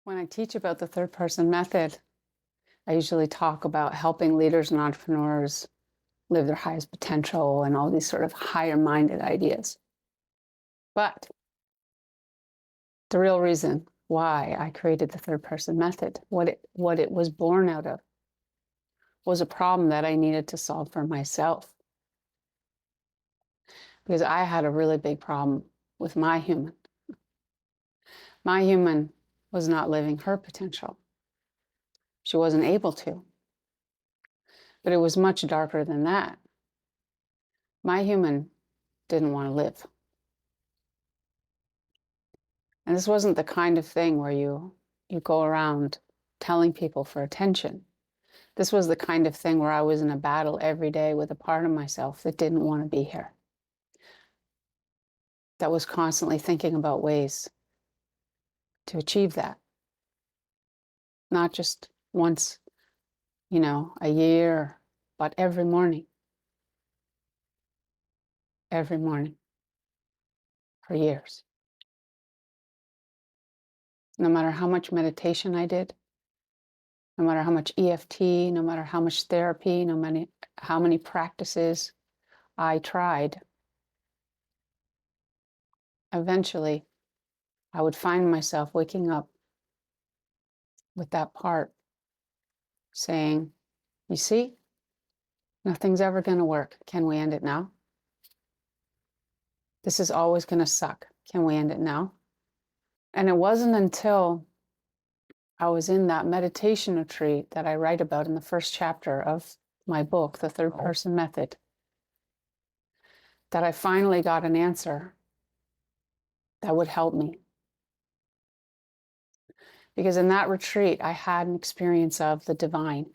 When I teach about the third person method, I usually talk about helping leaders and entrepreneurs live their highest potential and all these sort of higher minded ideas. But the real reason why I created the third person method, what it was born out of, was a problem that I needed to solve for myself. Because I had a really big problem with my human. My human was not living her potential. She wasn't able to. But it was much darker than that. My human didn't want to live. And this wasn't the kind of thing where you go around telling people for attention. This was the kind of thing where I was in a battle every day with a part of myself that didn't want to be here. That was constantly thinking about ways to achieve that. Not just once, a year, but every morning. Every morning. For years. No matter how much meditation I did, no matter how much EFT, no matter how much therapy, no matter how many practices I tried, eventually I would find myself waking up with that part saying, you see, nothing's ever going to work. Can we end it now? This is always going to suck. Can we end it now? And it wasn't until I was in that meditation retreat that I write about in the first chapter of my book, The Third Person Method, that I finally got an answer that would help me. Because in that retreat, I had an experience of the divine.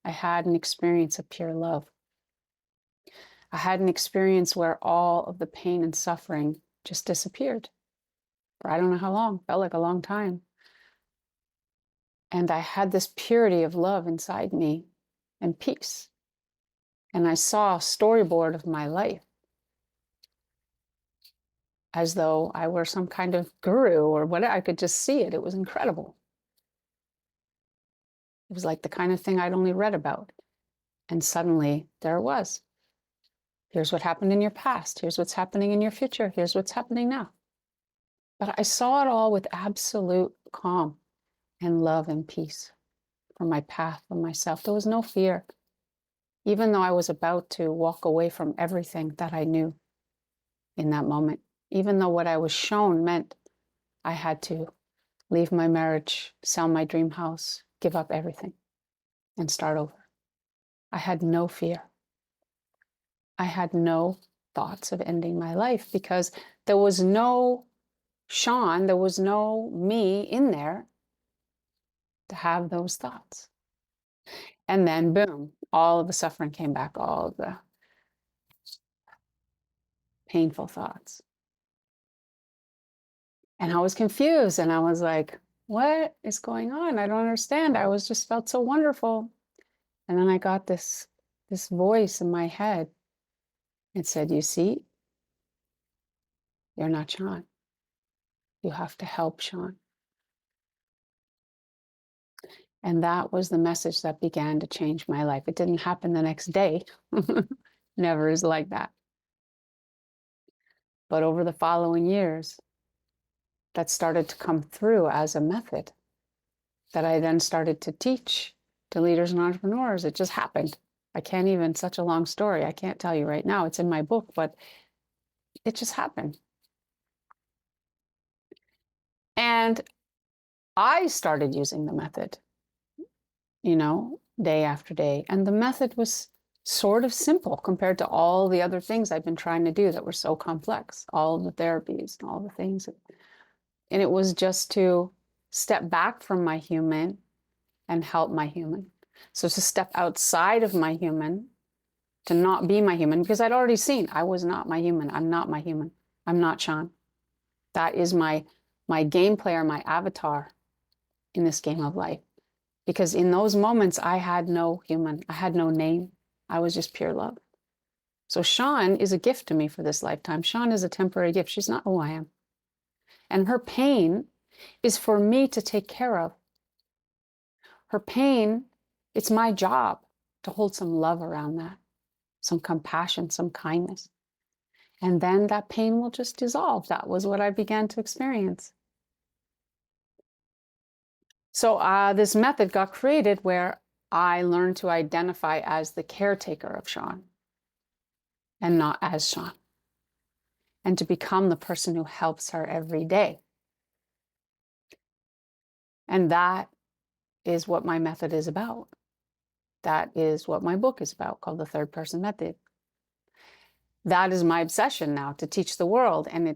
I had an experience of pure love. I had an experience where all of the pain and suffering just disappeared. For I don't know how long, felt like a long time. And I had this purity of love inside me and peace. And I saw a storyboard of my life as though I were some kind of guru or whatever. I could just see it. It was incredible. It was like the kind of thing I'd only read about. And suddenly there it was. Here's what happened in your past. Here's what's happening in your future. Here's what's happening now. But I saw it all with absolute calm and love and peace for my path, for myself. There was no fear, even though I was about to walk away from everything that I knew in that moment. Even though what I was shown meant I had to leave my marriage, sell my dream house, give up everything, and start over. I had no fear. I had no thoughts of ending my life because there was no Shawn, there was no me in there to have those thoughts. And then, boom, all of the suffering came back, all of the painful thoughts. And I was confused and I was like, what is going on? I don't understand. I was just felt so wonderful. And then I got this voice in my head. It said, you see, you're not Shawn. You have to help Shawn. And that was the message that began to change my life. It didn't happen the next day. Never is like that. But over the following years, that started to come through as a method that I then started to teach to leaders and entrepreneurs. It just happened. I can't even, such a long story. I can't tell you right now. It's in my book, but it just happened. And I started using the method, day after day. And the method was sort of simple compared to all the other things I've been trying to do that were so complex, all the therapies and all the things. And it was just to step back from my human and help my human. So to step outside of my human, to not be my human, because I'd already seen I was not my human. I'm not my human. I'm not Shawn. That is my game player, my avatar in this game of life. Because in those moments, I had no human. I had no name. I was just pure love. So Shawn is a gift to me for this lifetime. Shawn is a temporary gift. She's not who I am. And her pain is for me to take care of. Her pain, it's my job to hold some love around that, some compassion, some kindness. And then that pain will just dissolve. That was what I began to experience. So this method got created where I learned to identify as the caretaker of Shawn and not as Shawn, and to become the person who helps her every day. And that is what my method is about. That is what my book is about, called The Third Person Method. That is my obsession now, to teach the world. And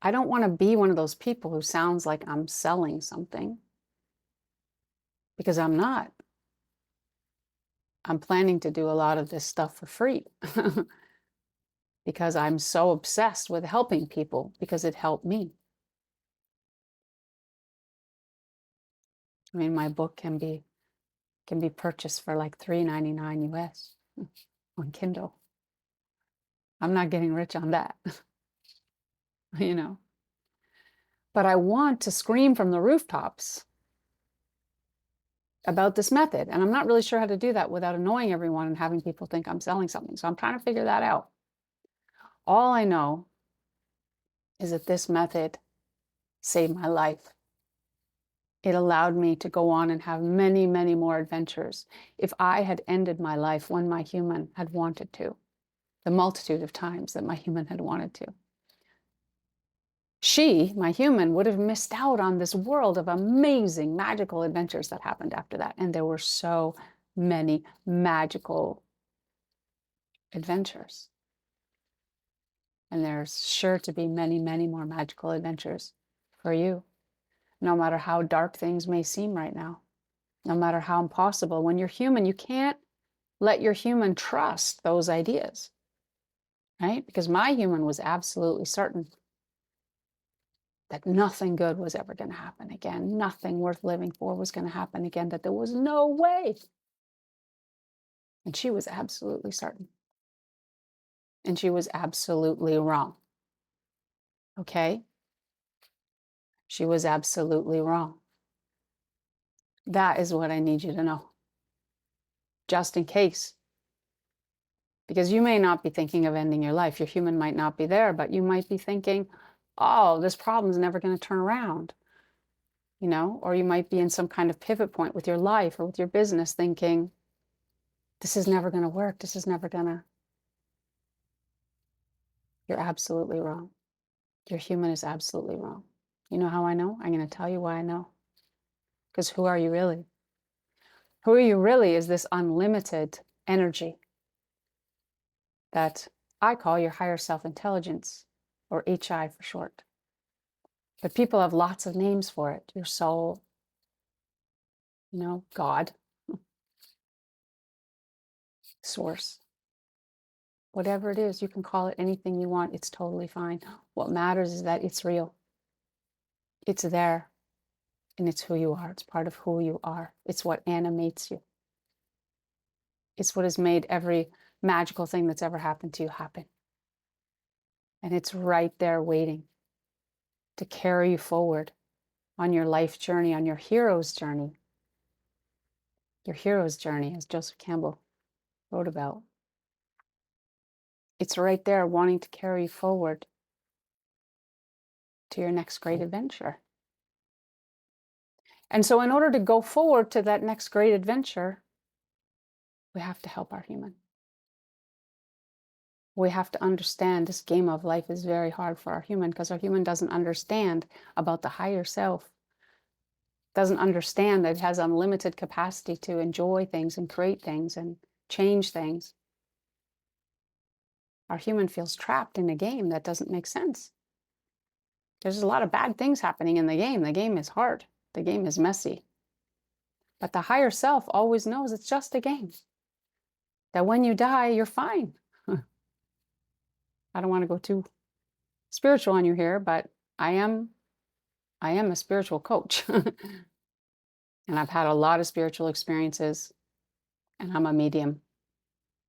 I don't want to be one of those people who sounds like I'm selling something, because I'm not. I'm planning to do a lot of this stuff for free because I'm so obsessed with helping people, because it helped me. I mean, my book can be purchased for like $3.99 US on Kindle. I'm not getting rich on that, you know. But I want to scream from the rooftops about this method. And I'm not really sure how to do that without annoying everyone and having people think I'm selling something. So I'm trying to figure that out. All I know is that this method saved my life. It allowed me to go on and have many, many more adventures. If I had ended my life when my human had wanted to, the multitude of times that my human had wanted to, she, my human, would have missed out on this world of amazing, magical adventures that happened after that. And there were so many magical adventures. And there's sure to be many, many more magical adventures for you, no matter how dark things may seem right now, no matter how impossible. When you're human, you can't let your human trust those ideas, right? Because my human was absolutely certain that nothing good was ever going to happen again. Nothing worth living for was going to happen again, that there was no way. And she was absolutely certain. And she was absolutely wrong. Okay? She was absolutely wrong. That is what I need you to know, just in case. Because you may not be thinking of ending your life. Your human might not be there, but you might be thinking, oh, this problem's never going to turn around. You know, or you might be in some kind of pivot point with your life or with your business, thinking, this is never going to work. This is never going to. You're absolutely wrong. Your human is absolutely wrong. You know how I know? I'm going to tell you why I know. Because who are you really? Who are you really is this unlimited energy that I call your higher self-intelligence, or HI for short. But people have lots of names for it. Your soul, you know, God, source. Whatever it is, you can call it anything you want. It's totally fine. What matters is that it's real. It's there. And it's who you are. It's part of who you are. It's what animates you. It's what has made every magical thing that's ever happened to you happen. And it's right there waiting to carry you forward on your life journey, on your hero's journey. Your hero's journey, as Joseph Campbell wrote about. It's right there wanting to carry you forward to your next great adventure. And so in order to go forward to that next great adventure, we have to help our human. We have to understand this game of life is very hard for our human, because our human doesn't understand about the higher self, doesn't understand that it has unlimited capacity to enjoy things and create things and change things. Our human feels trapped in a game that doesn't make sense. There's a lot of bad things happening in the game. The game is hard. The game is messy. But the higher self always knows it's just a game. That when you die, you're fine. I don't want to go too spiritual on you here, but I am a spiritual coach. And I've had a lot of spiritual experiences, and I'm a medium,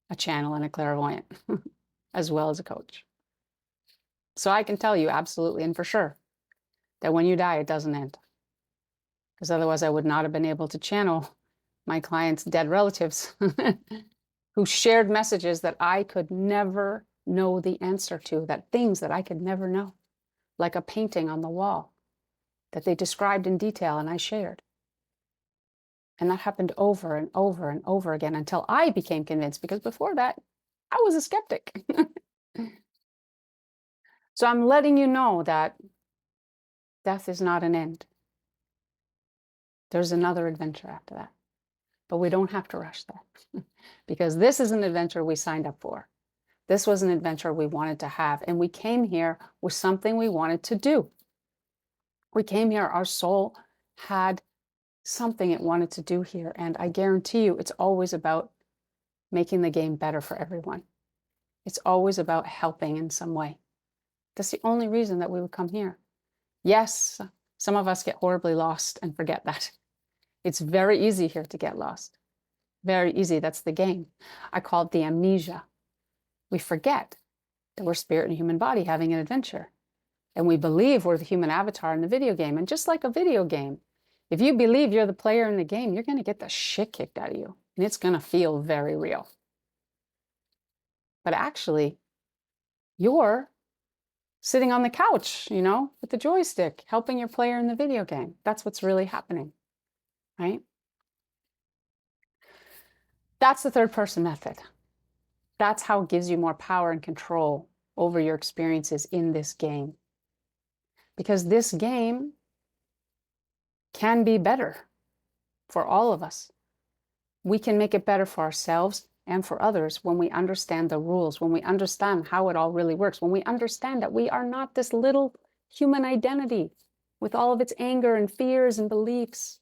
a channel, and a clairvoyant, as well as a coach. So I can tell you absolutely and for sure that when you die, it doesn't end. Because otherwise I would not have been able to channel my clients' dead relatives who shared messages that I could never know the answer to, that things that I could never know, like a painting on the wall that they described in detail and I shared. And that happened over and over and over again until I became convinced, because before that, I was a skeptic. So I'm letting you know that death is not an end. There's another adventure after that. But we don't have to rush that because this is an adventure we signed up for. This was an adventure we wanted to have. And we came here with something we wanted to do. We came here, our soul had something it wanted to do here. And I guarantee you, it's always about making the game better for everyone. It's always about helping in some way. That's the only reason that we would come here. Yes, some of us get horribly lost and forget that. It's very easy here to get lost. Very easy. That's the game. I call it the amnesia. We forget that we're spirit and human body having an adventure. And we believe we're the human avatar in the video game. And just like a video game, if you believe you're the player in the game, you're going to get the shit kicked out of you. And it's going to feel very real. But actually, you're sitting on the couch, with the joystick, helping your player in the video game. That's what's really happening, right? That's the third person method. That's how it gives you more power and control over your experiences in this game. Because this game can be better for all of us. We can make it better for ourselves and for others when we understand the rules, when we understand how it all really works, when we understand that we are not this little human identity with all of its anger and fears and beliefs.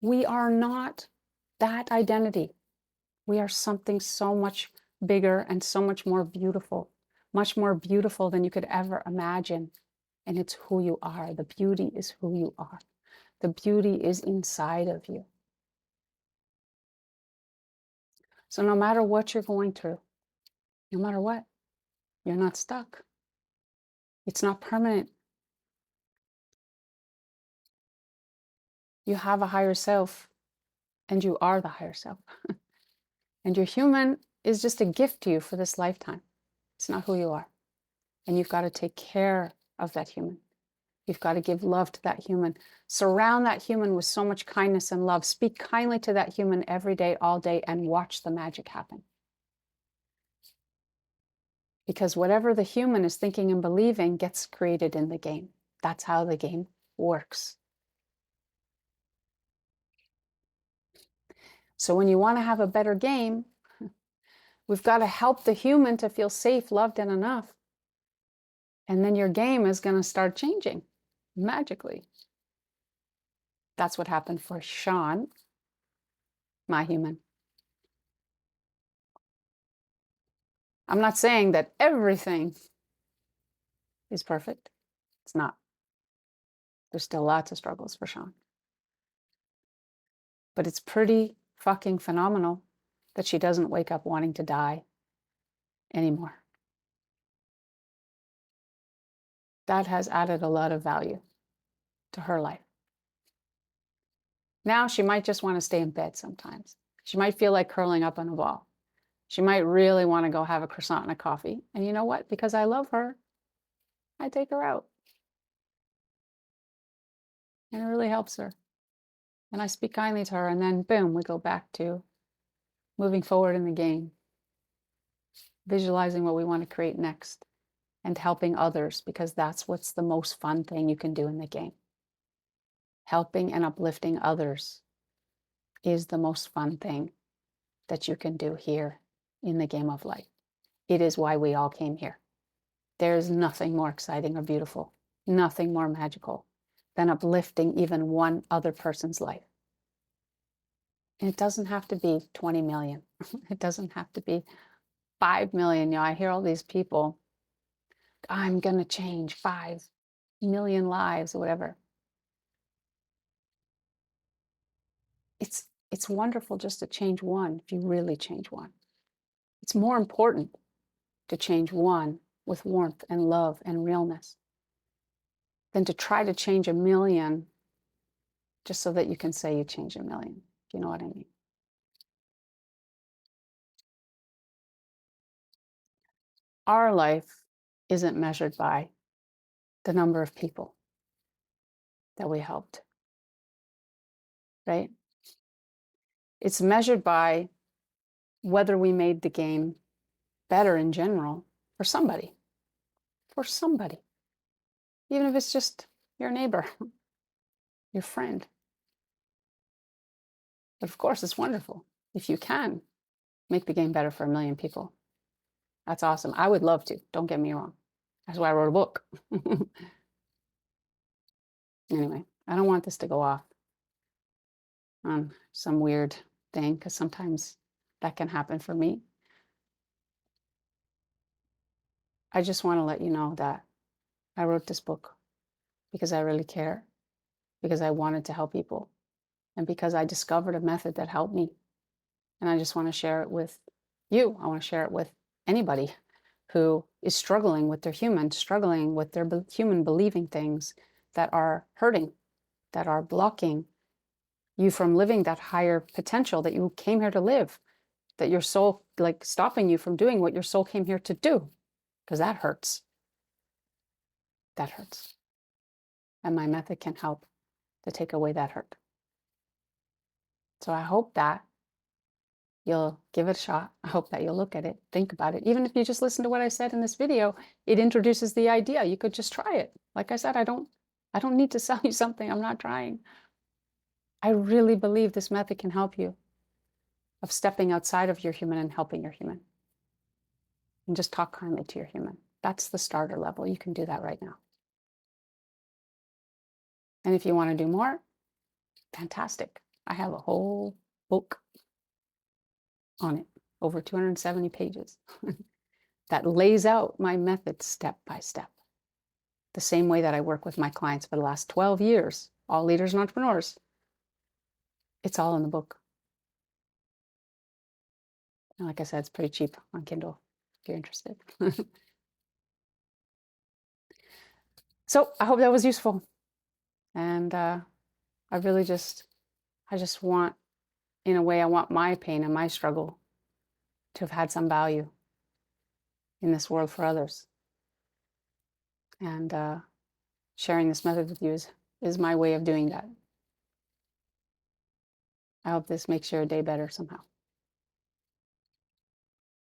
We are not that identity. We are something so much bigger and so much more beautiful than you could ever imagine. And it's who you are. The beauty is who you are. The beauty is inside of you. So no matter what you're going through, no matter what, you're not stuck. It's not permanent. You have a higher self, and you are the higher self. And your human is just a gift to you for this lifetime. It's not who you are. And you've got to take care of that human. You've got to give love to that human. Surround that human with so much kindness and love. Speak kindly to that human every day, all day, and watch the magic happen. Because whatever the human is thinking and believing gets created in the game. That's how the game works. So when you want to have a better game, we've got to help the human to feel safe, loved, and enough. And then your game is going to start changing magically. That's what happened for Shawn, my human. I'm not saying that everything is perfect. It's not. There's still lots of struggles for Shawn. But it's pretty fucking phenomenal that she doesn't wake up wanting to die anymore. That has added a lot of value to her life. Now she might just want to stay in bed sometimes. She might feel like curling up on a ball. She might really want to go have a croissant and a coffee. And you know what? Because I love her, I take her out. And it really helps her. And I speak kindly to her, and then boom, we go back to moving forward in the game, visualizing what we want to create next, and helping others, because that's what's the most fun thing you can do in the game. Helping and uplifting others is the most fun thing that you can do here in the game of life. It is why we all came here. There is nothing more exciting or beautiful, nothing more magical than uplifting even one other person's life. And it doesn't have to be 20 million. It doesn't have to be 5 million. I hear all these people, I'm going to change 5 million lives or whatever. It's wonderful just to change one if you really change one. It's more important to change one with warmth and love and realness than to try to change a million just so that you can say you changed a million, if you know what I mean. Our life isn't measured by the number of people that we helped, right? It's measured by whether we made the game better in general for somebody, even if it's just your neighbor, your friend. But of course, it's wonderful if you can make the game better for a million people. That's awesome. I would love to. Don't get me wrong. That's why I wrote a book. Anyway, I don't want this to go off on some weird thing because sometimes that can happen for me. I just want to let you know that I wrote this book because I really care, because I wanted to help people, and because I discovered a method that helped me. And I just want to share it with you. I want to share it with anybody who is struggling with their human, struggling with their human believing things that are hurting, that are blocking you from living that higher potential that you came here to live, that your soul, like, stopping you from doing what your soul came here to do, because that hurts. That hurts. And my method can help to take away that hurt. So I hope that you'll give it a shot. I hope that you'll look at it, think about it. Even if you just listen to what I said in this video, it introduces the idea. You could just try it. Like I said, I don't need to sell you something. I'm not trying. I really believe this method can help you of stepping outside of your human and helping your human. And just talk kindly to your human. That's the starter level. You can do that right now. And if you want to do more, fantastic. I have a whole book on it, over 270 pages, that lays out my method step by step. The same way that I work with my clients for the last 12 years, all leaders and entrepreneurs. It's all in the book. And like I said, it's pretty cheap on Kindle if you're interested. So I hope that was useful. And I just want, in a way, I want my pain and my struggle to have had some value in this world for others. And sharing this method with you is my way of doing that. I hope this makes your day better somehow.